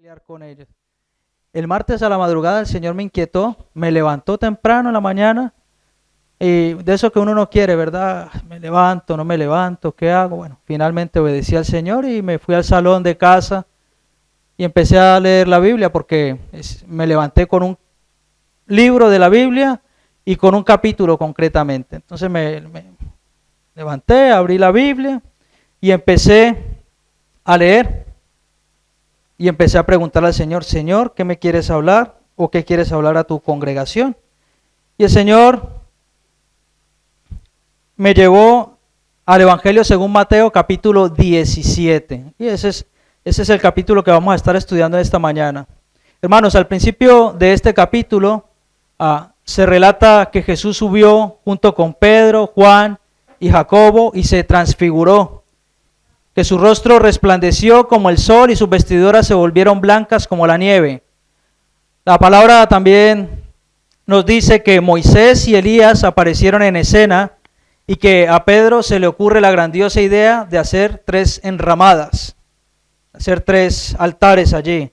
pelear con ellos. El martes a la madrugada el Señor me inquietó, me levantó temprano en la mañana y de eso que uno no quiere, ¿verdad? Me levanto, no me levanto, ¿qué hago? Bueno, finalmente obedecí al Señor y me fui al salón de casa y empecé a leer la Biblia porque me levanté con un libro de la Biblia y con un capítulo concretamente. Entonces me levanté, abrí la Biblia y empecé a leer. Y empecé a preguntarle al Señor, Señor, ¿qué me quieres hablar? ¿O qué quieres hablar a tu congregación? Y el Señor me llevó al Evangelio según Mateo, capítulo 17. Y ese es el capítulo que vamos a estar estudiando esta mañana. Hermanos, al principio de este capítulo se relata que Jesús subió junto con Pedro, Juan y Jacobo y se transfiguró. Que su rostro resplandeció como el sol y sus vestiduras se volvieron blancas como la nieve. La palabra también nos dice que Moisés y Elías aparecieron en escena y que a Pedro se le ocurre la grandiosa idea de hacer 3 enramadas, hacer 3 altares allí.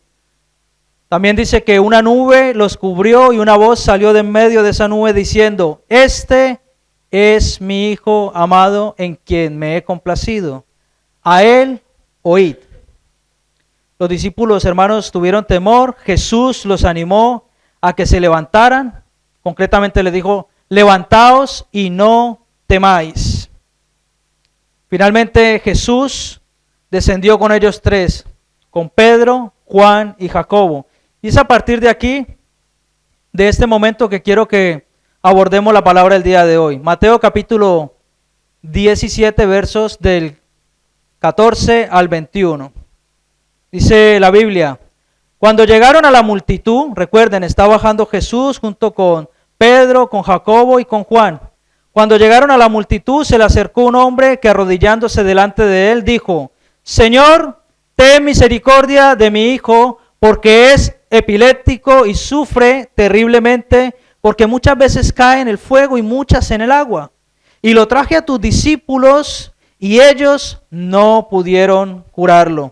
También dice que una nube los cubrió y una voz salió de en medio de esa nube diciendo, este es mi Hijo amado en quien me he complacido. A él oíd. Los discípulos, hermanos, tuvieron temor. Jesús los animó a que se levantaran. Concretamente les dijo, levantaos y no temáis. Finalmente Jesús descendió con ellos 3, con Pedro, Juan y Jacobo. Y es a partir de aquí, de este momento, que quiero que abordemos la palabra del día de hoy. Mateo capítulo 17, versos del 14 al 21. Dice la Biblia, cuando llegaron a la multitud, recuerden, está bajando Jesús junto con Pedro, con Jacobo y con Juan. Cuando llegaron a la multitud, se le acercó un hombre que arrodillándose delante de él, dijo, Señor, ten misericordia de mi hijo, porque es epiléptico y sufre terriblemente, porque muchas veces cae en el fuego y muchas en el agua. Y lo traje a tus discípulos, y ellos no pudieron curarlo.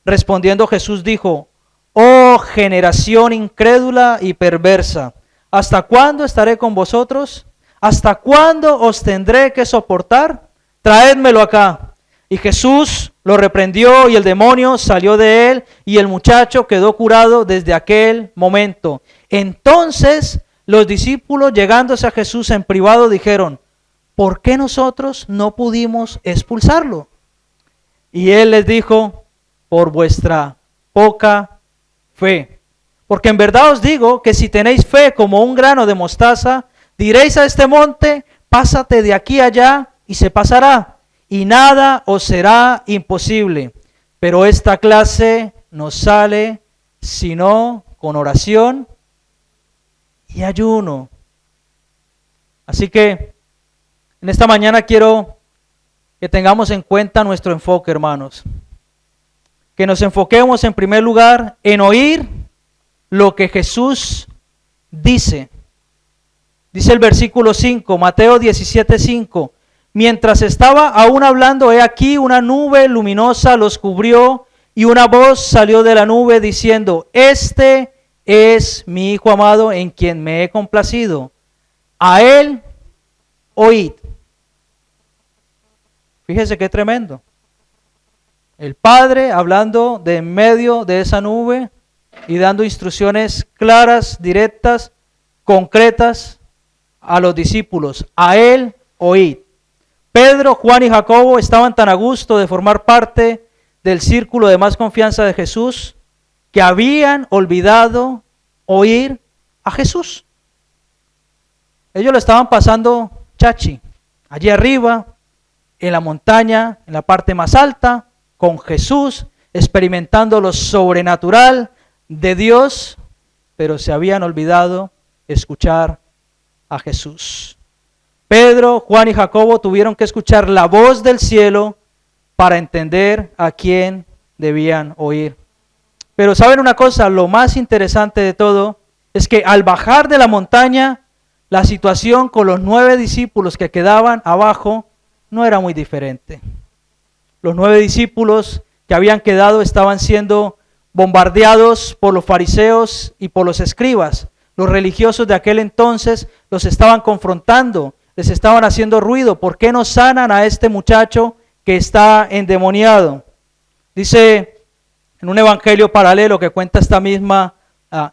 Respondiendo Jesús dijo, oh generación incrédula y perversa, ¿hasta cuándo estaré con vosotros? ¿Hasta cuándo os tendré que soportar? Traédmelo acá. Y Jesús lo reprendió y el demonio salió de él y el muchacho quedó curado desde aquel momento. Entonces los discípulos, llegándose a Jesús en privado, dijeron, ¿por qué nosotros no pudimos expulsarlo? Y él les dijo, por vuestra poca fe. Porque en verdad os digo que si tenéis fe como un grano de mostaza, diréis a este monte, pásate de aquí allá y se pasará, y nada os será imposible. Pero esta clase no sale sino con oración y ayuno. Así que en esta mañana quiero que tengamos en cuenta nuestro enfoque, hermanos. Que nos enfoquemos en primer lugar en oír lo que Jesús dice. Dice el versículo 5, Mateo 17:5. Mientras estaba aún hablando, he aquí una nube luminosa los cubrió y una voz salió de la nube diciendo, este es mi Hijo amado en quien me he complacido. A él oíd. Fíjese qué tremendo. El Padre hablando de en medio de esa nube y dando instrucciones claras, directas, concretas a los discípulos. A él oíd. Pedro, Juan y Jacobo estaban tan a gusto de formar parte del círculo de más confianza de Jesús que habían olvidado oír a Jesús. Ellos lo estaban pasando chachi, allí arriba, en la montaña, en la parte más alta, con Jesús, experimentando lo sobrenatural de Dios, pero se habían olvidado escuchar a Jesús. Pedro, Juan y Jacobo tuvieron que escuchar la voz del cielo para entender a quién debían oír. Pero ¿saben una cosa? Lo más interesante de todo es que al bajar de la montaña, la situación con los 9 discípulos que quedaban abajo no era muy diferente. Los 9 discípulos que habían quedado estaban siendo bombardeados por los fariseos y por los escribas. Los religiosos de aquel entonces los estaban confrontando, les estaban haciendo ruido. ¿Por qué no sanan a este muchacho que está endemoniado? Dice en un evangelio paralelo que cuenta esta misma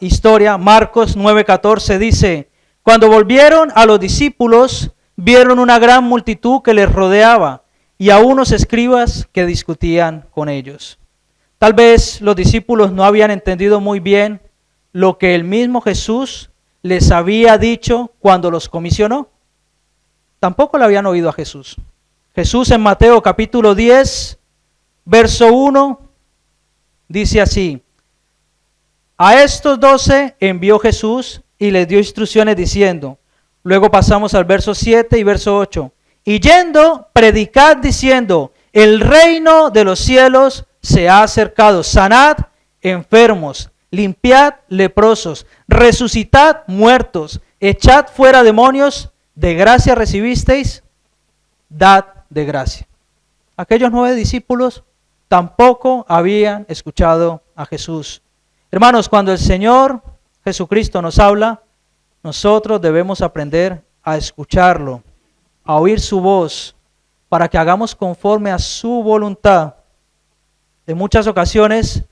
historia, Marcos 9:14 dice: cuando volvieron a los discípulos, vieron una gran multitud que les rodeaba y a unos escribas que discutían con ellos. Tal vez los discípulos no habían entendido muy bien lo que el mismo Jesús les había dicho cuando los comisionó. Tampoco le habían oído a Jesús. Jesús en Mateo capítulo 10, verso 1, dice así: a estos 12 envió Jesús y les dio instrucciones diciendo. Luego pasamos al verso 7 y verso 8. Y yendo, predicad diciendo: el reino de los cielos se ha acercado. Sanad enfermos, limpiad leprosos, resucitad muertos, echad fuera demonios. De gracia recibisteis, dad de gracia. Aquellos 9 discípulos tampoco habían escuchado a Jesús. Hermanos, cuando el Señor Jesucristo nos habla, nosotros debemos aprender a escucharlo, a oír su voz, para que hagamos conforme a su voluntad. En muchas ocasiones,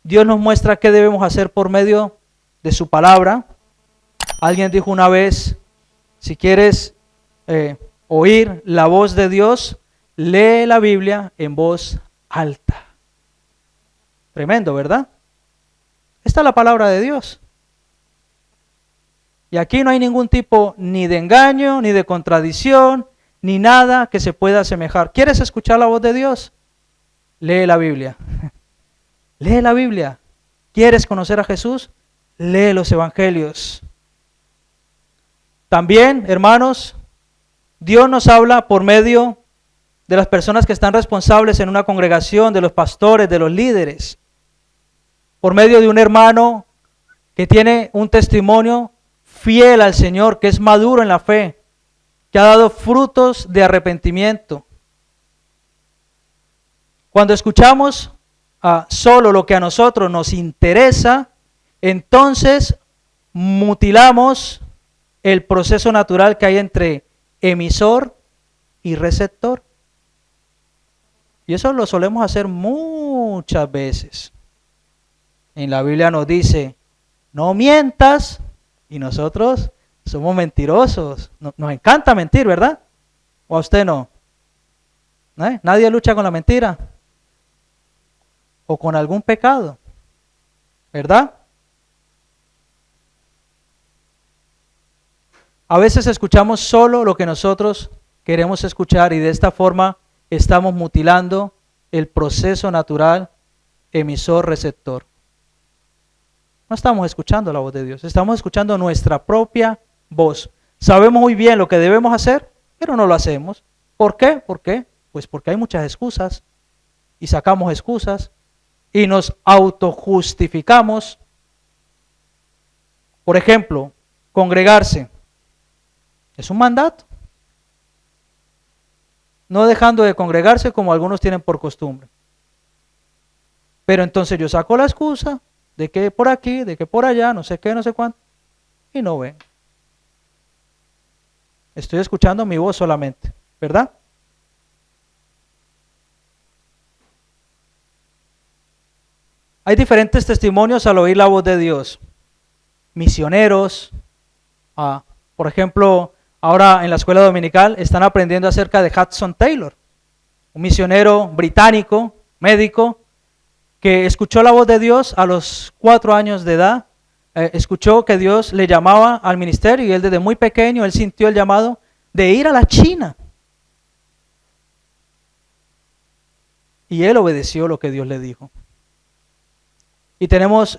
Dios nos muestra qué debemos hacer por medio de su palabra. Alguien dijo una vez: si quieres oír la voz de Dios, lee la Biblia en voz alta. Tremendo, ¿verdad? Esta es la palabra de Dios. Y aquí no hay ningún tipo ni de engaño, ni de contradicción, ni nada que se pueda asemejar. ¿Quieres escuchar la voz de Dios? Lee la Biblia. Lee la Biblia. ¿Quieres conocer a Jesús? Lee los evangelios. También, hermanos, Dios nos habla por medio de las personas que están responsables en una congregación, de los pastores, de los líderes. Por medio de un hermano que tiene un testimonio fiel al Señor, que es maduro en la fe, que ha dado frutos de arrepentimiento. Cuando escuchamos solo lo que a nosotros nos interesa, entonces mutilamos el proceso natural que hay entre emisor y receptor. Y eso lo solemos hacer muchas veces. En la Biblia nos dice: no mientas, y nosotros somos mentirosos. Nos encanta mentir, ¿verdad? ¿O a usted no? Nadie lucha con la mentira o con algún pecado, ¿verdad? A veces escuchamos solo lo que nosotros queremos escuchar y de esta forma estamos mutilando el proceso natural emisor-receptor. No estamos escuchando la voz de Dios, estamos escuchando nuestra propia voz. Sabemos muy bien lo que debemos hacer, pero no lo hacemos. ¿Por qué? ¿Por qué? Pues porque hay muchas excusas y sacamos excusas y nos autojustificamos. Por ejemplo, congregarse es un mandato. No dejando de congregarse como algunos tienen por costumbre. Pero entonces yo saco la excusa de que por aquí, de que por allá, no sé qué, no sé cuánto, y no ven. Estoy escuchando mi voz solamente, ¿verdad? Hay diferentes testimonios al oír la voz de Dios. Misioneros, por ejemplo, ahora en la escuela dominical están aprendiendo acerca de Hudson Taylor, un misionero británico, médico, que escuchó la voz de Dios a los 4 años de edad. Escuchó que Dios le llamaba al ministerio y él desde muy pequeño, él sintió el llamado de ir a la China. Y él obedeció lo que Dios le dijo. Y tenemos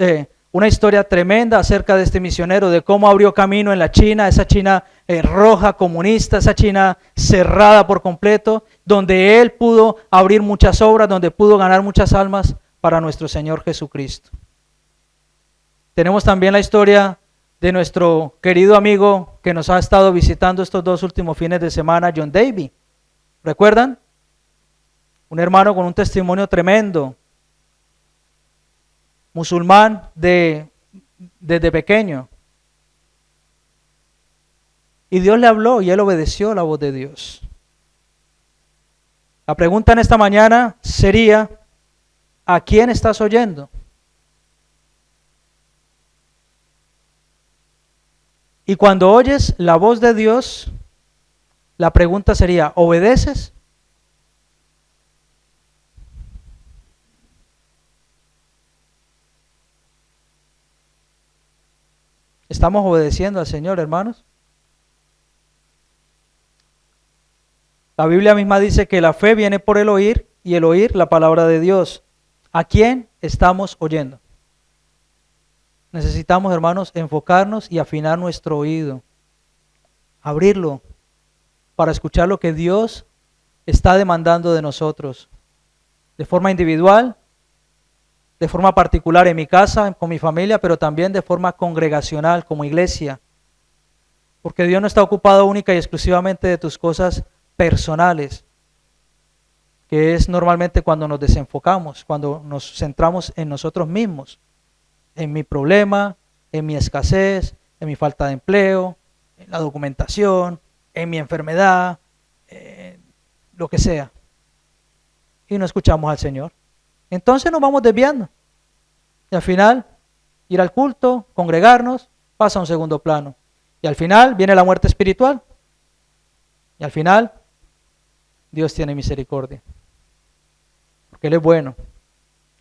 una historia tremenda acerca de este misionero, de cómo abrió camino en la China, esa China roja, comunista, esa China cerrada por completo, donde él pudo abrir muchas obras, donde pudo ganar muchas almas para nuestro Señor Jesucristo. Tenemos también la historia de nuestro querido amigo que nos ha estado visitando estos 2 últimos fines de semana, John Davy. ¿Recuerdan? Un hermano con un testimonio tremendo. musulmán desde pequeño. Y Dios le habló y él obedeció la voz de Dios. La pregunta en esta mañana sería, ¿a quién estás oyendo? Y cuando oyes la voz de Dios, la pregunta sería, ¿obedeces? ¿Estamos obedeciendo al Señor, hermanos? La Biblia misma dice que la fe viene por el oír y el oír la palabra de Dios. ¿A quién estamos oyendo? Necesitamos, hermanos, enfocarnos y afinar nuestro oído, abrirlo para escuchar lo que Dios está demandando de nosotros, de forma individual, de forma particular en mi casa, con mi familia, pero también de forma congregacional, como iglesia. Porque Dios no está ocupado única y exclusivamente de tus cosas personales, que es normalmente cuando nos desenfocamos, cuando nos centramos en nosotros mismos, en mi problema, en mi escasez, en mi falta de empleo, en la documentación, en mi enfermedad, lo que sea. Y no escuchamos al Señor. Entonces nos vamos desviando. Y al final, ir al culto, congregarnos, pasa a un segundo plano. Y al final viene la muerte espiritual. Y al final, Dios tiene misericordia. Porque Él es bueno.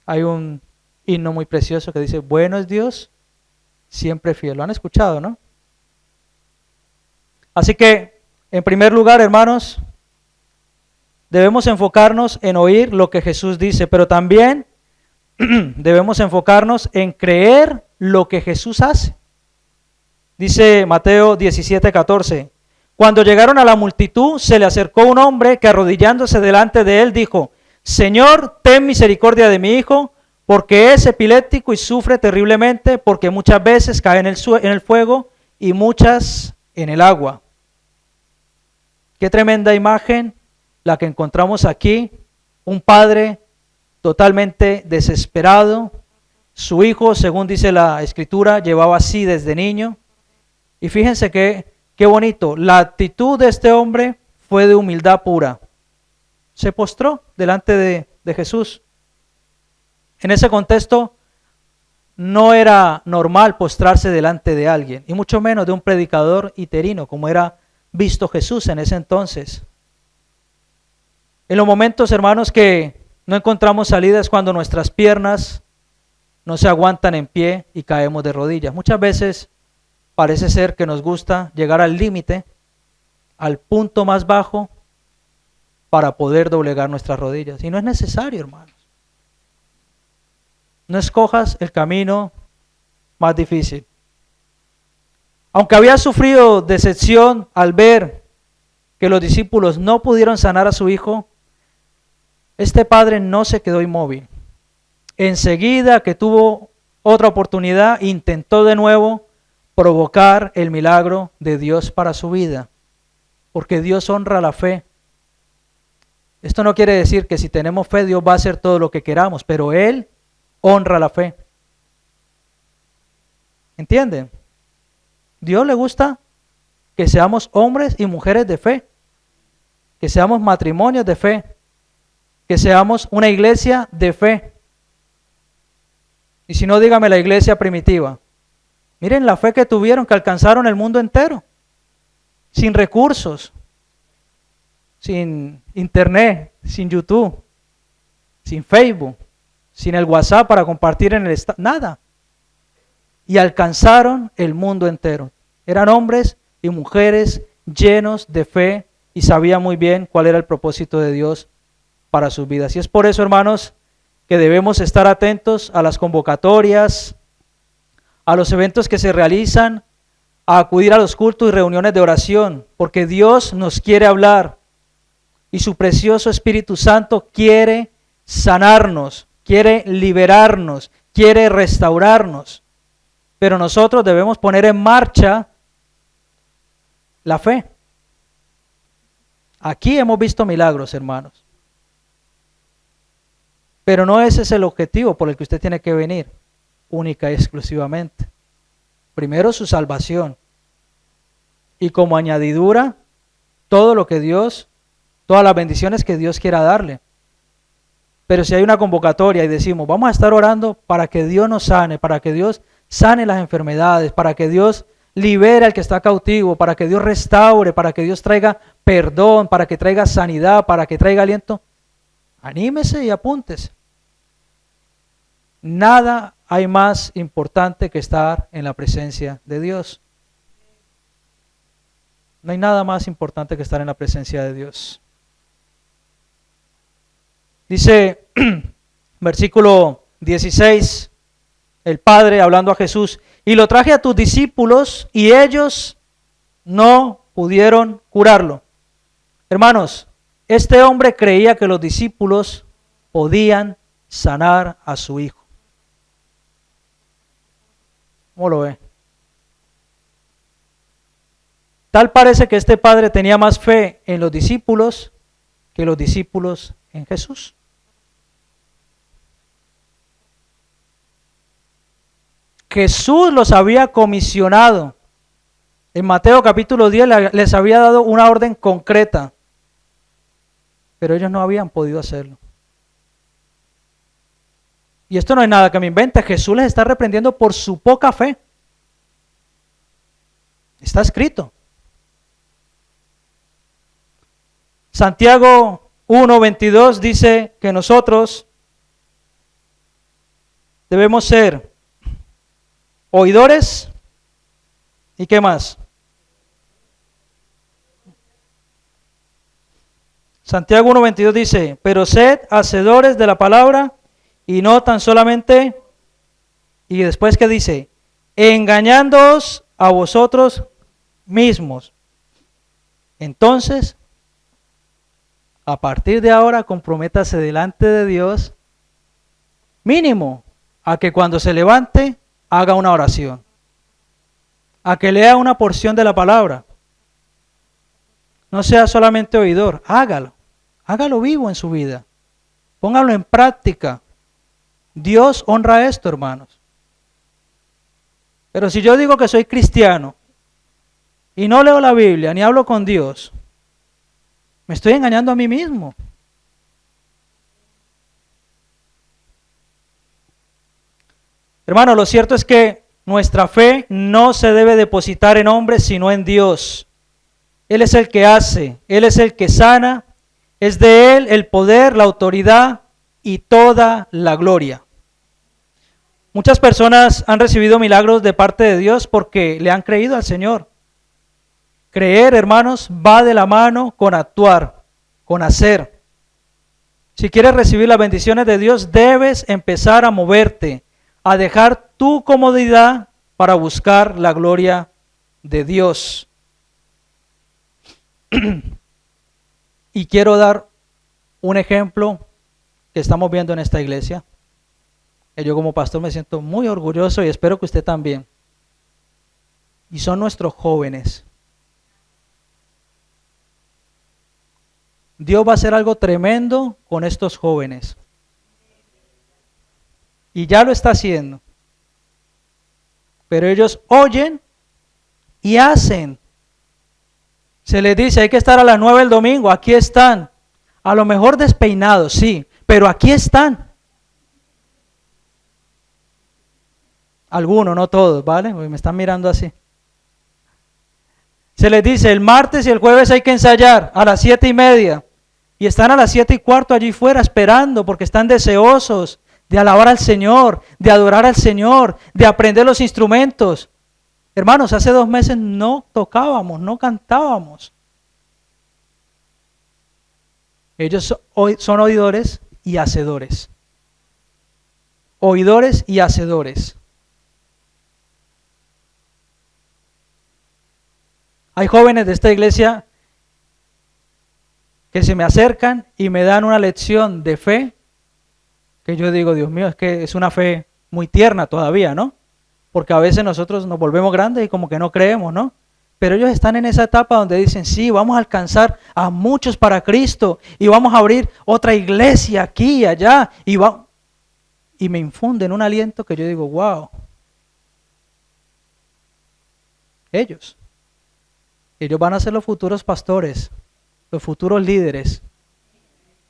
Hay un himno muy precioso que dice, bueno es Dios, siempre fiel. Lo han escuchado, ¿no? Así que, en primer lugar, hermanos, debemos enfocarnos en oír lo que Jesús dice, pero también debemos enfocarnos en creer lo que Jesús hace. Dice Mateo 17:14, cuando llegaron a la multitud, se le acercó un hombre que arrodillándose delante de él dijo, Señor, ten misericordia de mi hijo, porque es epiléptico y sufre terriblemente, porque muchas veces cae en el fuego y muchas en el agua. Qué tremenda imagen la que encontramos aquí, un padre totalmente desesperado. Su hijo, según dice la escritura, llevaba así desde niño. Y fíjense qué bonito, la actitud de este hombre fue de humildad pura. Se postró delante de Jesús. En ese contexto no era normal postrarse delante de alguien, y mucho menos de un predicador iterino, como era visto Jesús en ese entonces. En los momentos, hermanos, que no encontramos salida es cuando nuestras piernas no se aguantan en pie y caemos de rodillas. Muchas veces parece ser que nos gusta llegar al límite, al punto más bajo, para poder doblegar nuestras rodillas. Y no es necesario, hermanos. No escojas el camino más difícil. Aunque había sufrido decepción al ver que los discípulos no pudieron sanar a su hijo, este padre no se quedó inmóvil. Enseguida que tuvo otra oportunidad, intentó de nuevo provocar el milagro de Dios para su vida, porque Dios honra la fe. Esto no quiere decir que si tenemos fe Dios va a hacer todo lo que queramos, pero Él honra la fe. ¿Entienden? Dios le gusta que seamos hombres y mujeres de fe, que seamos matrimonios de fe, que seamos una iglesia de fe. Y si no, dígame la iglesia primitiva. Miren la fe que tuvieron, que alcanzaron el mundo entero, sin recursos, sin internet, sin YouTube, sin Facebook, sin el WhatsApp para compartir en el estado, nada. Y alcanzaron el mundo entero. Eran hombres y mujeres llenos de fe y sabían muy bien cuál era el propósito de Dios para sus vidas. Y es por eso, hermanos, que debemos estar atentos a las convocatorias, a los eventos que se realizan, a acudir a los cultos y reuniones de oración, porque Dios nos quiere hablar y su precioso Espíritu Santo quiere sanarnos, quiere liberarnos, quiere restaurarnos. Pero nosotros debemos poner en marcha la fe. Aquí hemos visto milagros, hermanos. Pero no ese es el objetivo por el que usted tiene que venir. única y exclusivamente. Primero su salvación. Y como añadidura, todo lo que Dios, todas las bendiciones que Dios quiera darle. Pero si hay una convocatoria y decimos, vamos a estar orando para que Dios nos sane, para que Dios sane las enfermedades, para que Dios libere al que está cautivo, para que Dios restaure, para que Dios traiga perdón, para que traiga sanidad, para que traiga aliento, anímese y apúntese. Nada hay más importante que estar en la presencia de Dios. No hay nada más importante que estar en la presencia de Dios. Dice, versículo 16, el Padre hablando a Jesús, y lo traje a tus discípulos y ellos no pudieron curarlo. Hermanos, este hombre creía que los discípulos podían sanar a su hijo. ¿Cómo lo ve? Tal parece que este padre tenía más fe en los discípulos que los discípulos en Jesús. Jesús los había comisionado. En Mateo capítulo 10 les había dado una orden concreta, pero ellos no habían podido hacerlo. Y esto no es nada que me invente, Jesús les está reprendiendo por su poca fe. Está escrito. Santiago 1:22 dice que nosotros debemos ser oidores y ¿qué más? Santiago 1:22 dice, pero sed hacedores de la palabra y no tan solamente, y después que dice, engañándoos a vosotros mismos. Entonces, a partir de ahora, comprométase delante de Dios, mínimo, a que cuando se levante, haga una oración, a que lea una porción de la palabra. No sea solamente oidor, hágalo vivo en su vida, póngalo en práctica. Dios honra esto, hermanos. Pero si yo digo que soy cristiano y no leo la Biblia ni hablo con Dios, me estoy engañando a mí mismo. Hermano, lo cierto es que nuestra fe no se debe depositar en hombres, sino en Dios. Él es el que hace, Él es el que sana, es de Él el poder, la autoridad y toda la gloria. Muchas personas han recibido milagros de parte de Dios porque le han creído al Señor. Creer, hermanos, va de la mano con actuar, con hacer. Si quieres recibir las bendiciones de Dios, debes empezar a moverte, a dejar tu comodidad para buscar la gloria de Dios. Y quiero dar un ejemplo que estamos viendo en esta iglesia. Yo como pastor me siento muy orgulloso y espero que usted también. Y son nuestros jóvenes. Dios va a hacer algo tremendo con estos jóvenes. Y ya lo está haciendo. Pero ellos oyen y hacen. Se les dice, hay que estar a las 9 el domingo, aquí están. A lo mejor despeinados, sí, pero aquí están. Algunos, no todos, ¿vale? Porque me están mirando así. Se les dice, el martes y el jueves hay que ensayar a las 7:30. Y están a las 7:15 allí fuera esperando porque están deseosos de alabar al Señor, de adorar al Señor, de aprender los instrumentos. Hermanos, hace 2 meses no tocábamos, no cantábamos. Ellos son oidores y hacedores. Oidores y hacedores. Hay jóvenes de esta iglesia que se me acercan y me dan una lección de fe que yo digo, Dios mío, es que es una fe muy tierna todavía, ¿no? Porque a veces nosotros nos volvemos grandes y como que no creemos, ¿no? Pero ellos están en esa etapa donde dicen, sí, vamos a alcanzar a muchos para Cristo y vamos a abrir otra iglesia aquí y allá. y me infunden un aliento que yo digo, wow, ellos van a ser los futuros pastores, los futuros líderes,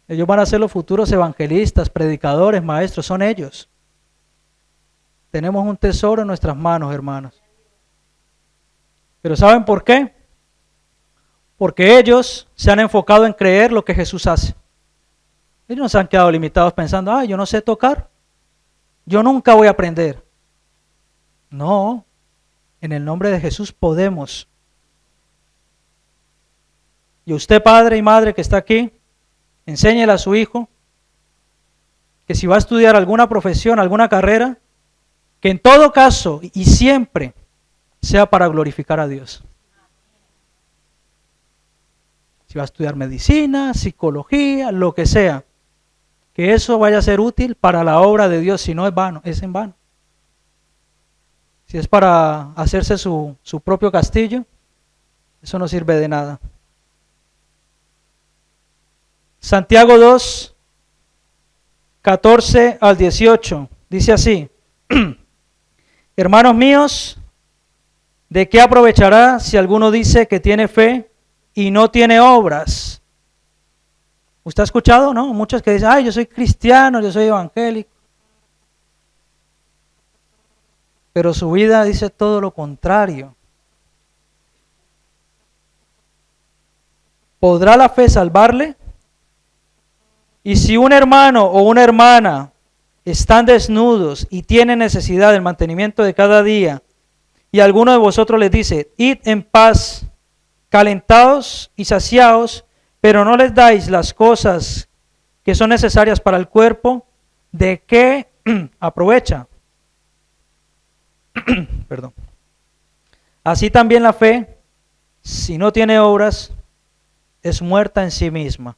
ellos van a ser los futuros evangelistas, predicadores, maestros, son ellos. Tenemos un tesoro en nuestras manos, hermanos. Pero ¿saben por qué? Porque ellos se han enfocado en creer lo que Jesús hace. Ellos no se han quedado limitados pensando, yo no sé tocar, yo nunca voy a aprender. No, en el nombre de Jesús podemos. Y usted, padre y madre que está aquí, enséñele a su hijo que si va a estudiar alguna profesión, alguna carrera, que en todo caso y siempre sea para glorificar a Dios. Si va a estudiar medicina, psicología, lo que sea, que eso vaya a ser útil para la obra de Dios. Si no es vano, es en vano. Si es para hacerse su propio castillo, eso no sirve de nada. Santiago 2, 14 al 18, dice así: Hermanos míos, ¿de qué aprovechará si alguno dice que tiene fe y no tiene obras? ¿Usted ha escuchado, no? Muchos que dicen, yo soy cristiano, yo soy evangélico. Pero su vida dice todo lo contrario. ¿Podrá la fe salvarle? Y si un hermano o una hermana están desnudos y tienen necesidad del mantenimiento de cada día, y alguno de vosotros les dice, id en paz, calentados y saciados, pero no les dais las cosas que son necesarias para el cuerpo, ¿de qué aprovecha? Perdón. Así también la fe, si no tiene obras, es muerta en sí misma.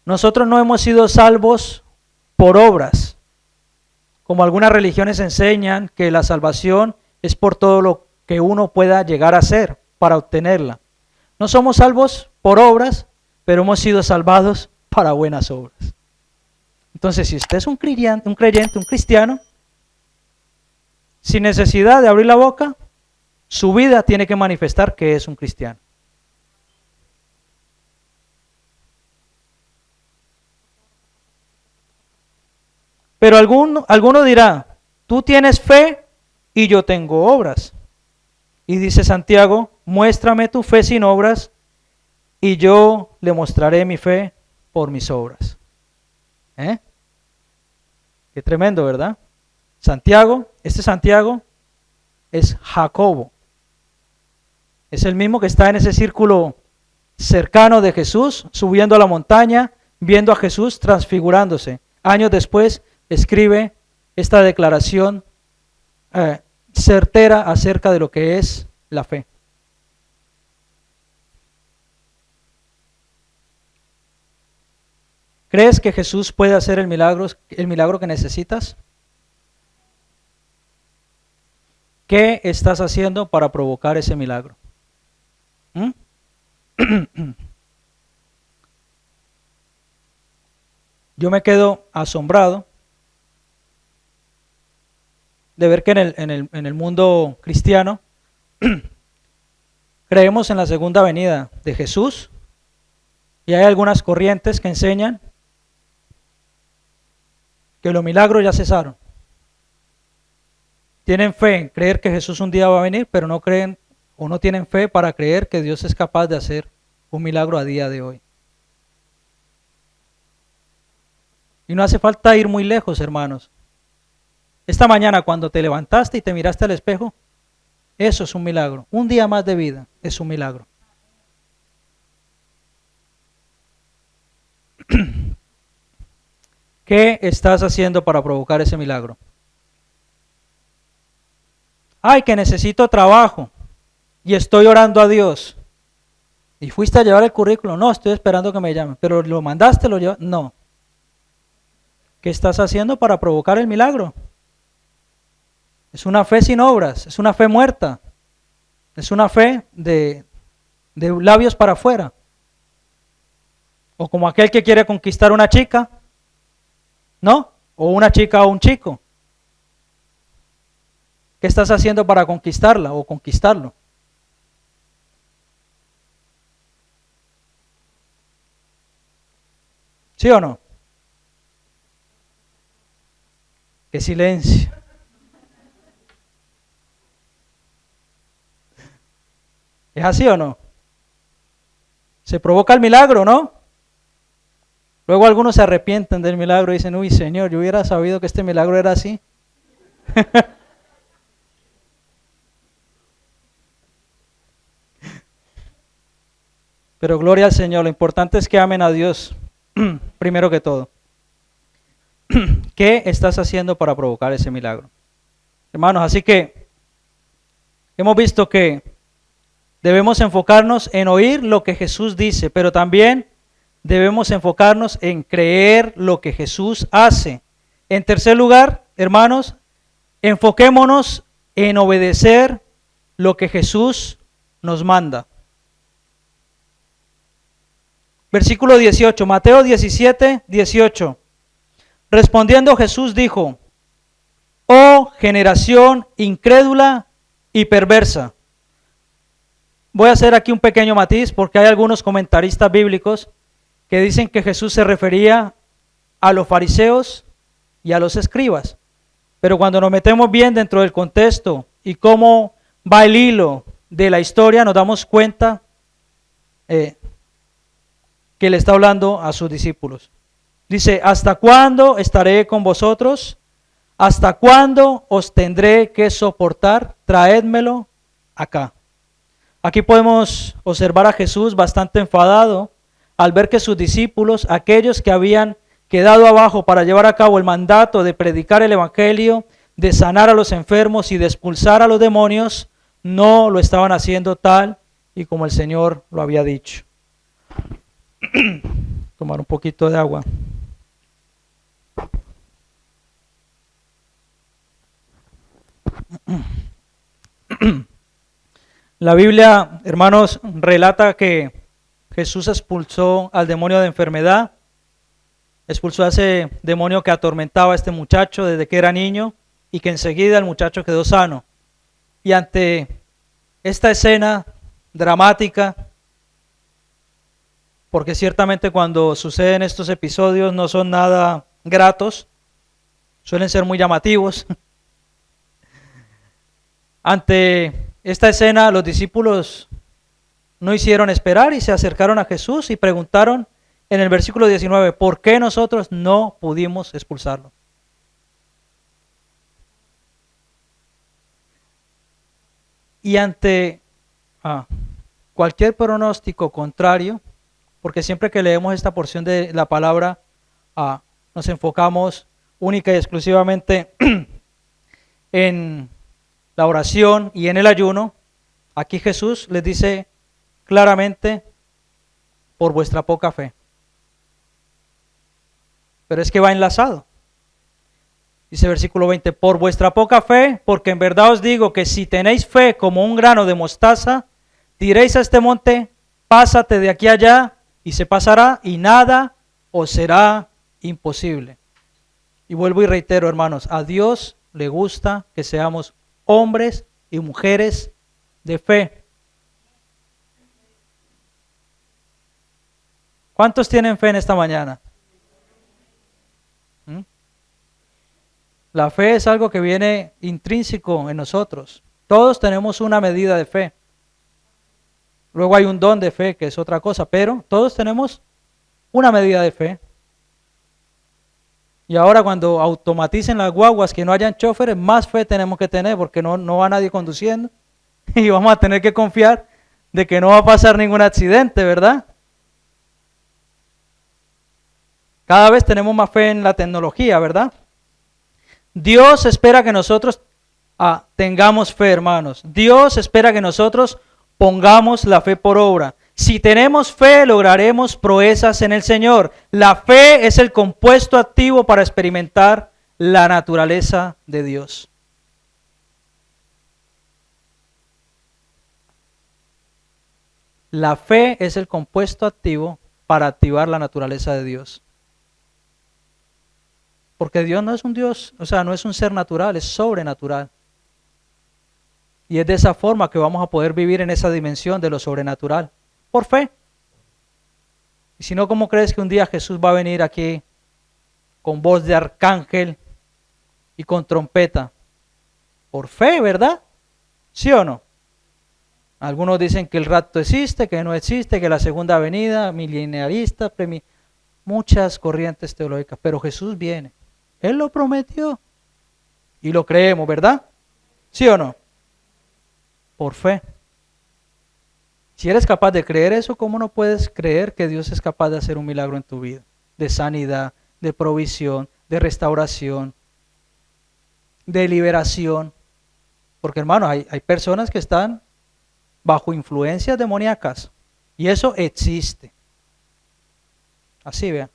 Nosotros no hemos sido salvos por obras, como algunas religiones enseñan que la salvación es por todo lo que uno pueda llegar a hacer para obtenerla. No somos salvos por obras, pero hemos sido salvados para buenas obras. Entonces, si usted es un creyente, un cristiano, sin necesidad de abrir la boca, su vida tiene que manifestar que es un cristiano. Pero alguno dirá, tú tienes fe y yo tengo obras. Y dice Santiago, muéstrame tu fe sin obras y yo le mostraré mi fe por mis obras. Qué tremendo, ¿verdad? Santiago, este Santiago es Jacobo. Es el mismo que está en ese círculo cercano de Jesús, subiendo a la montaña, viendo a Jesús transfigurándose. Años después escribe esta declaración certera acerca de lo que es la fe. ¿Crees que Jesús puede hacer el milagro que necesitas? ¿Qué estás haciendo para provocar ese milagro? Yo me quedo asombrado de ver que en el mundo cristiano creemos en la segunda venida de Jesús y hay algunas corrientes que enseñan que los milagros ya cesaron. Tienen fe en creer que Jesús un día va a venir, pero no creen o no tienen fe para creer que Dios es capaz de hacer un milagro a día de hoy. Y no hace falta ir muy lejos, hermanos. Esta mañana cuando te levantaste y te miraste al espejo, eso es un milagro. Un día más de vida es un milagro. ¿Qué estás haciendo para provocar ese milagro? Ay, que necesito trabajo y estoy orando a Dios. ¿Y fuiste a llevar el currículum? No, estoy esperando que me llamen. ¿Pero lo mandaste, lo llevaste? No. ¿Qué estás haciendo para provocar el milagro? Es una fe sin obras, es una fe muerta. Es una fe de labios para afuera. O como aquel que quiere conquistar una chica, ¿no? O una chica o un chico. ¿Qué estás haciendo para conquistarla o conquistarlo? ¿Sí o no? ¡Qué silencio! ¿Es así o no? Se provoca el milagro, ¿no? Luego algunos se arrepienten del milagro y dicen, uy, Señor, yo hubiera sabido que este milagro era así. Pero gloria al Señor, lo importante es que amen a Dios, primero que todo. ¿Qué estás haciendo para provocar ese milagro? Hermanos, así que hemos visto que debemos enfocarnos en oír lo que Jesús dice, pero también debemos enfocarnos en creer lo que Jesús hace. En tercer lugar, hermanos, enfoquémonos en obedecer lo que Jesús nos manda. Versículo 18, Mateo 17, 18. Respondiendo Jesús dijo, oh generación incrédula y perversa. Voy a hacer aquí un pequeño matiz porque hay algunos comentaristas bíblicos que dicen que Jesús se refería a los fariseos y a los escribas. Pero cuando nos metemos bien dentro del contexto y cómo va el hilo de la historia, nos damos cuenta que le está hablando a sus discípulos. Dice, ¿hasta cuándo estaré con vosotros? ¿Hasta cuándo os tendré que soportar? Traédmelo acá. Aquí podemos observar a Jesús bastante enfadado al ver que sus discípulos, aquellos que habían quedado abajo para llevar a cabo el mandato de predicar el evangelio, de sanar a los enfermos y de expulsar a los demonios, no lo estaban haciendo tal y como el Señor lo había dicho. Tomar un poquito de agua. La Biblia, hermanos, relata que Jesús expulsó al demonio de enfermedad, expulsó a ese demonio que atormentaba a este muchacho desde que era niño y que enseguida el muchacho quedó sano. Y ante esta escena dramática, porque ciertamente cuando suceden estos episodios no son nada gratos, suelen ser muy llamativos. Ante esta escena los discípulos no hicieron esperar y se acercaron a Jesús y preguntaron en el versículo 19, ¿por qué nosotros no pudimos expulsarlo? Y ante cualquier pronóstico contrario, porque siempre que leemos esta porción de la palabra, nos enfocamos única y exclusivamente en la oración y en el ayuno. Aquí Jesús les dice claramente, por vuestra poca fe. Pero es que va enlazado. Dice versículo 20, por vuestra poca fe, porque en verdad os digo que si tenéis fe como un grano de mostaza, diréis a este monte, pásate de aquí allá, y se pasará, y nada os será imposible. Y vuelvo y reitero, hermanos, a Dios le gusta que seamos hombres y mujeres de fe. ¿Cuántos tienen fe en esta mañana? La fe es algo que viene intrínseco en nosotros. Todos tenemos una medida de fe. Luego hay un don de fe, que es otra cosa, pero todos tenemos una medida de fe. Y ahora cuando automaticen las guaguas que no hayan choferes, más fe tenemos que tener porque no va nadie conduciendo. Y vamos a tener que confiar de que no va a pasar ningún accidente, ¿verdad? Cada vez tenemos más fe en la tecnología, ¿verdad? Dios espera que nosotros tengamos fe, hermanos. Dios espera que nosotros pongamos la fe por obra. Si tenemos fe, lograremos proezas en el Señor. La fe es el compuesto activo para experimentar la naturaleza de Dios. La fe es el compuesto activo para activar la naturaleza de Dios. Porque Dios no es un Dios, o sea, no es un ser natural, es sobrenatural. Y es de esa forma que vamos a poder vivir en esa dimensión de lo sobrenatural, por fe. Y si no, ¿cómo crees que un día Jesús va a venir aquí con voz de arcángel y con trompeta? Por fe, ¿verdad? ¿Sí o no? Algunos dicen que el rapto existe, que no existe, que la segunda venida, milenialista, muchas corrientes teológicas, pero Jesús viene. Él lo prometió y lo creemos, ¿verdad? ¿Sí o no? Por fe. Si eres capaz de creer eso, ¿cómo no puedes creer que Dios es capaz de hacer un milagro en tu vida? De sanidad, de provisión, de restauración, de liberación. Porque hermano, hay personas que están bajo influencias demoníacas y eso existe. Así vean.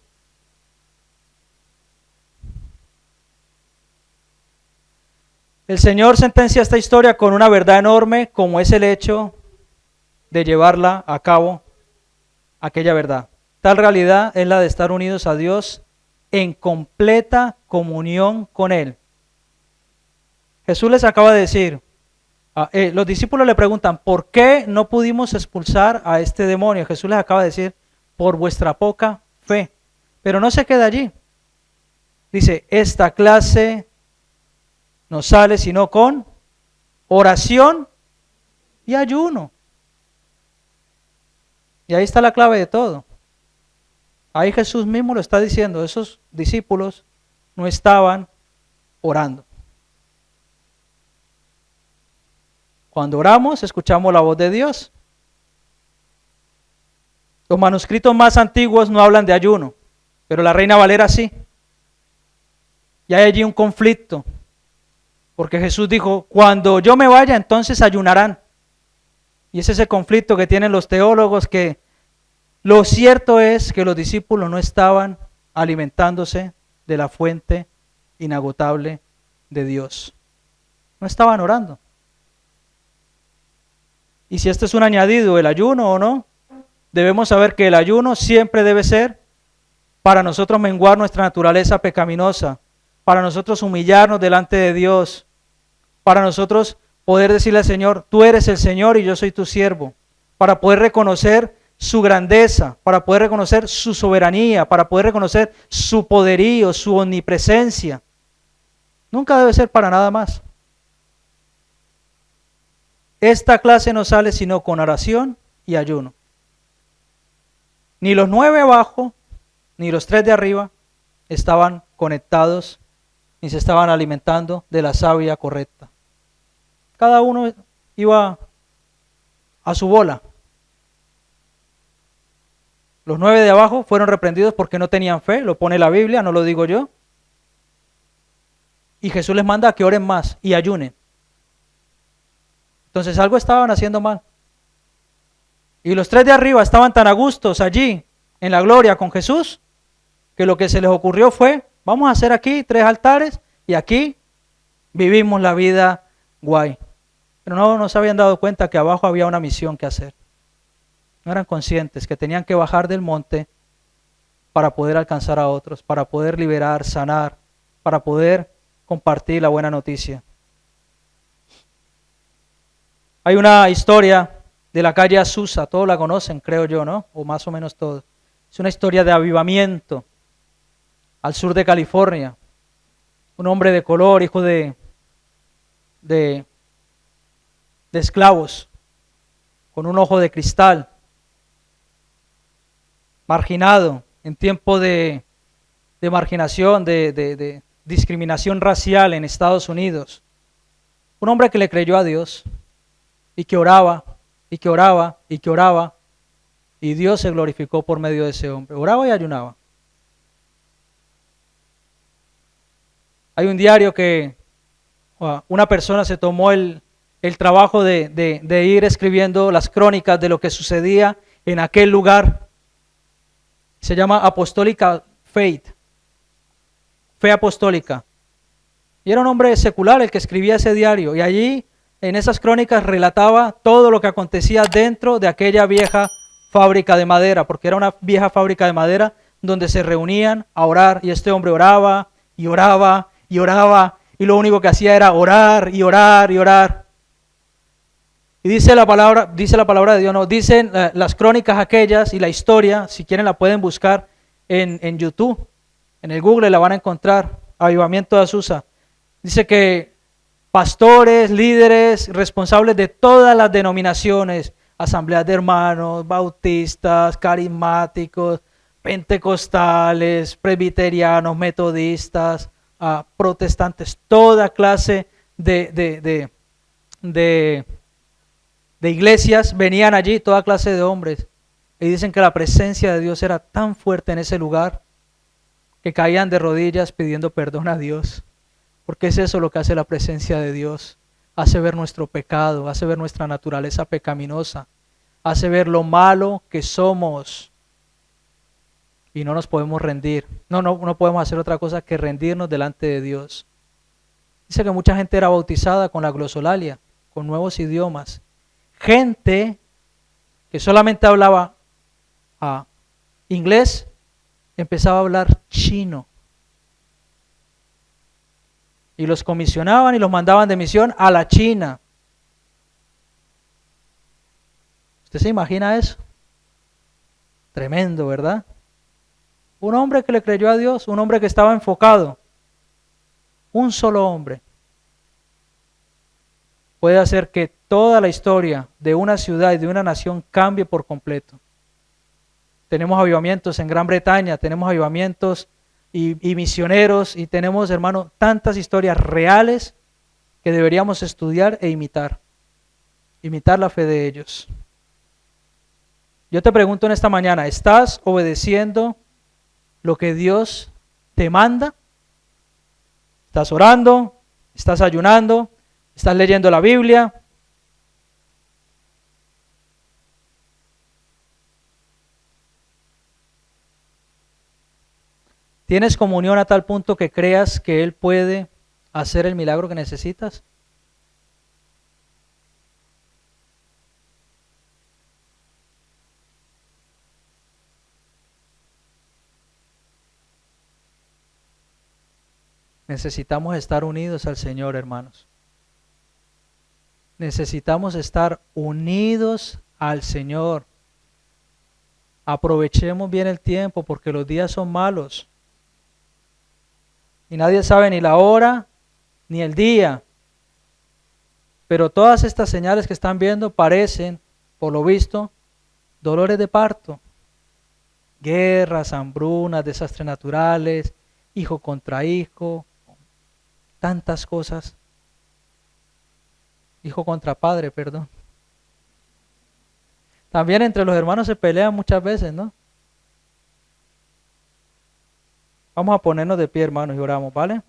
El Señor sentencia esta historia con una verdad enorme, como es el hecho de llevarla a cabo, aquella verdad. Tal realidad es la de estar unidos a Dios en completa comunión con Él. Jesús les acaba de decir, los discípulos le preguntan, ¿por qué no pudimos expulsar a este demonio? Jesús les acaba de decir, por vuestra poca fe. Pero no se queda allí. Dice, esta clase no sale sino con oración y ayuno. Y ahí está la clave de todo. Ahí Jesús mismo lo está diciendo, esos discípulos no estaban orando. Cuando oramos, escuchamos la voz de Dios. Los manuscritos más antiguos no hablan de ayuno, pero la Reina Valera sí. Y hay allí un conflicto, porque Jesús dijo, cuando yo me vaya, entonces ayunarán. Y es ese conflicto que tienen los teólogos, que lo cierto es que los discípulos no estaban alimentándose de la fuente inagotable de Dios. No estaban orando. Y si este es un añadido, el ayuno o no, debemos saber que el ayuno siempre debe ser para nosotros menguar nuestra naturaleza pecaminosa, para nosotros humillarnos delante de Dios, para nosotros poder decirle al Señor, tú eres el Señor y yo soy tu siervo, para poder reconocer su grandeza, para poder reconocer su soberanía, para poder reconocer su poderío, su omnipresencia. Nunca debe ser para nada más. Esta clase no sale sino con oración y ayuno. Ni los 9 abajo, ni los 3 de arriba estaban conectados, ni se estaban alimentando de la savia correcta. Cada uno iba a su bola. Los 9 de abajo fueron reprendidos porque no tenían fe, lo pone la Biblia, no lo digo yo. Y Jesús les manda a que oren más y ayunen. Entonces algo estaban haciendo mal. Y los 3 de arriba estaban tan a gustos allí, en la gloria con Jesús, que lo que se les ocurrió fue, vamos a hacer aquí 3 altares y aquí vivimos la vida guay. Pero no se habían dado cuenta que abajo había una misión que hacer. No eran conscientes que tenían que bajar del monte para poder alcanzar a otros, para poder liberar, sanar, para poder compartir la buena noticia. Hay una historia de la calle Azusa, todos la conocen, creo yo, ¿no? O más o menos todos. Es una historia de avivamiento al sur de California. Un hombre de color, hijo de esclavos, con un ojo de cristal, marginado en tiempo de marginación, de discriminación racial en Estados Unidos. Un hombre que le creyó a Dios y que oraba, y que oraba, y que oraba, y Dios se glorificó por medio de ese hombre. Oraba y ayunaba. Hay un diario que una persona se tomó el trabajo de ir escribiendo las crónicas de lo que sucedía en aquel lugar. Se llama Apostólica Faith, fe apostólica. Y era un hombre secular el que escribía ese diario. Y allí, en esas crónicas, relataba todo lo que acontecía dentro de aquella vieja fábrica de madera, porque era una vieja fábrica de madera donde se reunían a orar, y este hombre oraba y oraba y oraba, y lo único que hacía era orar y orar y orar. Y dice la palabra de Dios, no, dicen las crónicas aquellas y la historia, si quieren la pueden buscar en YouTube, en el Google la van a encontrar, Avivamiento de Azusa. Dice que pastores, líderes, responsables de todas las denominaciones, asambleas de hermanos, bautistas, carismáticos, pentecostales, presbiterianos, metodistas, protestantes, toda clase de iglesias venían allí, toda clase de hombres, y dicen que la presencia de Dios era tan fuerte en ese lugar que caían de rodillas pidiendo perdón a Dios, porque es eso lo que hace la presencia de Dios, hace ver nuestro pecado, hace ver nuestra naturaleza pecaminosa, hace ver lo malo que somos, y no nos podemos rendir, no podemos hacer otra cosa que rendirnos delante de Dios. Dice que mucha gente era bautizada con la glosolalia, con nuevos idiomas, gente que solamente hablaba inglés, empezaba a hablar chino. Y los comisionaban y los mandaban de misión a la China. ¿Usted se imagina eso? Tremendo, ¿verdad? Un hombre que le creyó a Dios, un hombre que estaba enfocado, un solo hombre, puede hacer que toda la historia de una ciudad y de una nación cambie por completo. Tenemos avivamientos en Gran Bretaña, tenemos avivamientos y misioneros, y tenemos, hermano, tantas historias reales que deberíamos estudiar e imitar la fe de ellos. Yo te pregunto en esta mañana, ¿estás obedeciendo lo que Dios te manda? ¿Estás orando? ¿Estás ayunando? ¿Estás leyendo la Biblia? ¿Tienes comunión a tal punto que creas que Él puede hacer el milagro que necesitas? Necesitamos estar unidos al Señor, hermanos. Necesitamos estar unidos al Señor. Aprovechemos bien el tiempo porque los días son malos. Y nadie sabe ni la hora ni el día. Pero todas estas señales que están viendo parecen, por lo visto, dolores de parto. Guerras, hambrunas, desastres naturales, hijo contra hijo, tantas cosas. Hijo contra padre, perdón. También entre los hermanos se pelean muchas veces, ¿no? Vamos a ponernos de pie, hermanos, y oramos, ¿vale?